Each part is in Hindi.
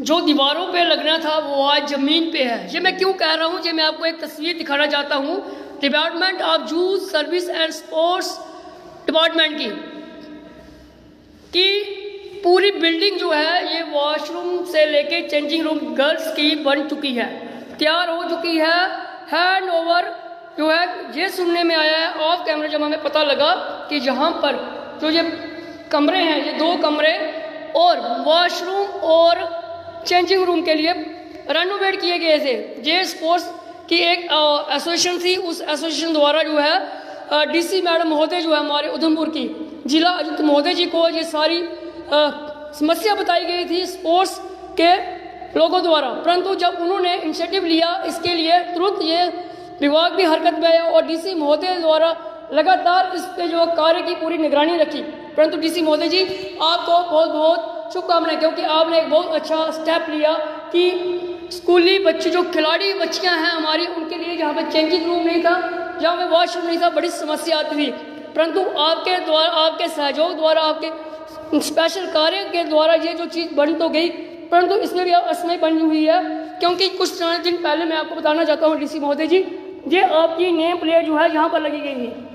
जो दीवारों पे लगना था वो आज ज़मीन पे है। ये मैं क्यों कह रहा हूँ, ये मैं आपको एक तस्वीर दिखाना चाहता हूँ department of youth service and sports department की पूरी बिल्डिंग जो है ये वॉशरूम से लेके चेंजिंग रूम गर्ल्स की बन चुकी है, तैयार हो चुकी है। हैंड ओवर जो है ये सुनने में आया है ऑफ कैमरा, जब हमें पता लगा कि यहाँ पर जो ये कमरे हैं, ये 2 कमरे और वॉशरूम और चेंजिंग रूम के लिए रेनोवेट किए गए थे। जे स्पोर्ट्स की एक एसोसिएशन थी, उस एसोसिएशन द्वारा जो है डीसी मैडम महोदय जो है हमारे उधमपुर की जिला आयुक्त महोदय जी को ये सारी समस्या बताई गई थी स्पोर्ट्स के लोगों द्वारा, परंतु जब उन्होंने इनिशिएटिव लिया इसके लिए तुरंत ये विभाग भी हरकत में आया और डीसी महोदय द्वारा लगातार इस पे जो कार्य की पूरी निगरानी रखी। परंतु डीसी महोदय जी आपको बहुत बहुत शुभकामनाएं, क्योंकि आपने एक बहुत अच्छा स्टेप लिया कि स्कूली बच्चे जो खिलाड़ी बच्चियां हैं हमारी, उनके लिए जहाँ पे चेंजिंग रूम नहीं था, जहाँ पे वॉशरूम नहीं था, बड़ी समस्या आती थी। परंतु आपके द्वारा, आपके सहयोग द्वारा, आपके स्पेशल कार्य के द्वारा ये जो चीज़ बन तो गई, परंतु इसमें भी असमय बनी हुई है। क्योंकि कुछ दिन पहले मैं आपको बताना चाहता हूँ डीसी महोदय जी, ये आपकी नेम प्लेट जो है यहाँ पर लगी गई है,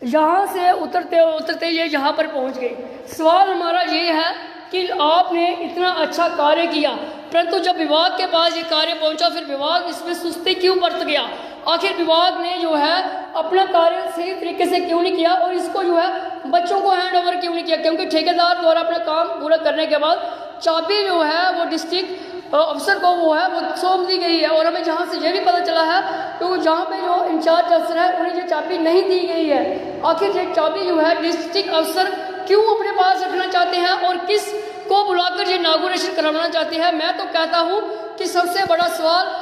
यहाँ से उतरते उतरते ये यहाँ पर पहुँच गई। सवाल हमारा ये है कि आपने इतना अच्छा कार्य किया, परंतु जब विभाग के पास ये कार्य पहुँचा फिर विभाग इसमें सुस्ती क्यों बरत गया? आखिर विभाग ने जो है अपना कार्य सही तरीके से क्यों नहीं किया और इसको जो है बच्चों को हैंड ओवर क्यों नहीं किया? क्योंकि ठेकेदार द्वारा अपना काम पूरा करने के बाद चाबी जो है वो डिस्ट्रिक्ट अफसर को वो सौंप दी गई है। और हमें जहाँ से ये भी पता चला है तो जहाँ पे जो इंचार्ज अफसर है उन्हें ये चाबी नहीं दी गई है। आखिर ये चाबी जो है डिस्ट्रिक्ट अफसर क्यों अपने पास रखना चाहते हैं और किस को बुलाकर ये इनॉग्रेशन करवाना चाहते हैं? मैं तो कहता हूँ कि सबसे बड़ा सवाल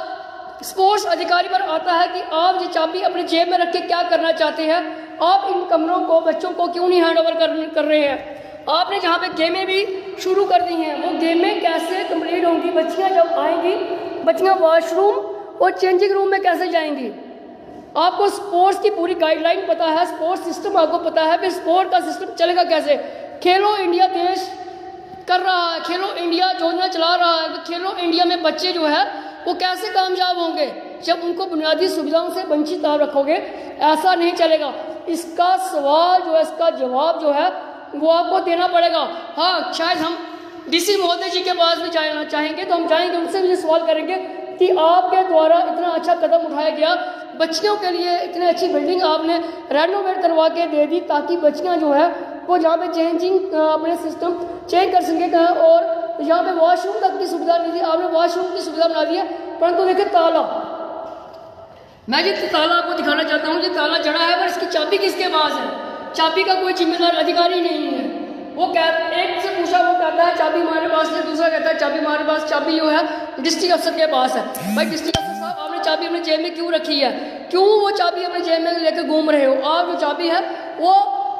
स्पोर्ट्स अधिकारी पर आता है कि आप ये चाबी अपने जेब में रख के क्या करना चाहते हैं? आप इन कमरों को बच्चों को क्यों नहीं हैंड ओवर कर रहे हैं? आपने जहाँ पे गेमें भी शुरू कर दी हैं, वो गेमें कैसे कंप्लीट होंगी? बच्चियाँ जब आएंगी, बच्चियाँ वॉशरूम और चेंजिंग रूम में कैसे जाएंगी? आपको स्पोर्ट्स की पूरी गाइडलाइन पता है, स्पोर्ट्स सिस्टम आपको पता है, फिर स्पोर्ट का सिस्टम चलेगा कैसे? खेलो इंडिया देश कर रहा है, खेलो इंडिया योजना चला रहा है, तो खेलो इंडिया में बच्चे जो है वो कैसे कामयाब होंगे जब उनको बुनियादी सुविधाओं से वंचित आप रखोगे? ऐसा नहीं चलेगा। इसका सवाल जो है, इसका जवाब जो है वो आपको देना पड़ेगा। हाँ, शायद हम डीसी महोदय जी के पास भी जाना चाहेंगे तो हम जाएंगे, उनसे भी सवाल करेंगे कि आपके द्वारा इतना अच्छा कदम उठाया गया, बच्चियों के लिए इतनी अच्छी बिल्डिंग आपने रेनोवेट करवा के दे दी ताकि बच्चियाँ जो है वो जहाँ पे चेंजिंग अपने सिस्टम चेंज कर सकें, और यहाँ पे वॉशरूम तक की सुविधा नहीं थी, आपने वॉशरूम की सुविधा बना दी है। परंतु देखिए ताला, मैं ये ताला आपको दिखाना चाहता हूँ, ये ताला जड़ा है पर इसकी चाबी किसके पास है? चाबी का कोई जिम्मेदार अधिकारी नहीं है। वो एक से पूछा, वो कहता है चाबी हमारे पास है, दूसरा कहता है चाबी हमारे पास, चाबी जो है डिस्ट्रिक्ट अफसर के पास है। भाई डिस्ट्रिक्ट अफसर साहब, आपने चाबी अपने जेब में क्यों रखी है? क्यों वो चाबी अपने जेब में लेकर घूम रहे हो? आप जो चाबी है वो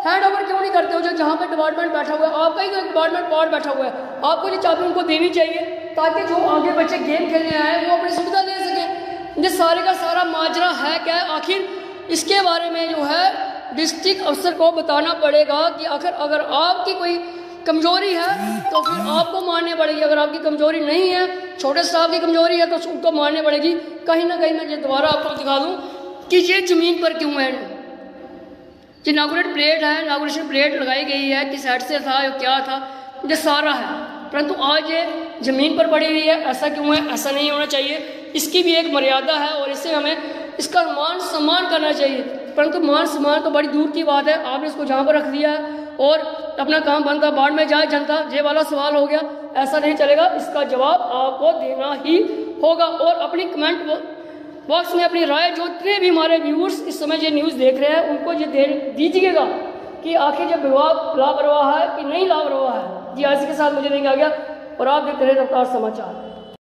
हैंड ओवर क्यों नहीं करते हो? जो जहाँ पे डिपार्टमेंट बैठा हुआ है, आपका ही तो डिपार्टमेंट पार्ट बैठा हुआ है, आपको ये चाबी उनको देनी चाहिए ताकि जो आगे बच्चे गेम खेलने आए वो अपनी सुविधा ले सकें। ये सारे का सारा माजरा है क्या? आखिर इसके बारे में जो है डिस्ट्रिक्ट अफसर को बताना पड़ेगा कि आखिर अगर आपकी कोई कमजोरी है तो फिर आपको माननी पड़ेगी, अगर आपकी कमजोरी नहीं है, छोटे स्टाफ की कमजोरी है तो उनको माननी पड़ेगी। कहीं ना कहीं मैं ये दोबारा आपको दिखा दूँ कि ये ज़मीन पर क्यों है। जो इनॉग्रेट प्लेट है, इनॉग्रेशन प्लेट लगाई गई है, किस साइड से था, क्या था, ये सारा है, परंतु आज ये ज़मीन पर पड़ी हुई है। ऐसा क्यों है? ऐसा नहीं होना चाहिए, इसकी भी एक मर्यादा है और इससे हमें इसका मान सम्मान करना चाहिए। परंतु मान सम्मान तो बड़ी दूर की बात है, आपने इसको जहाँ पर रख दिया है और अपना काम बनता बाढ़ में जाए जनता, ये वाला सवाल हो गया। ऐसा नहीं चलेगा, इसका जवाब आपको देना ही होगा। और अपनी कमेंट बॉक्स में अपनी राय, जो इतने भी हमारे व्यूअर्स इस समय ये न्यूज़ देख रहे हैं उनको ये दे दीजिएगा कि आखिर जब विभाग लापरवाह है कि नहीं लापरवाह है। जी, आज के साथ मुझे नहीं आ गया और आप देखते रहे रफ्तार समाचार।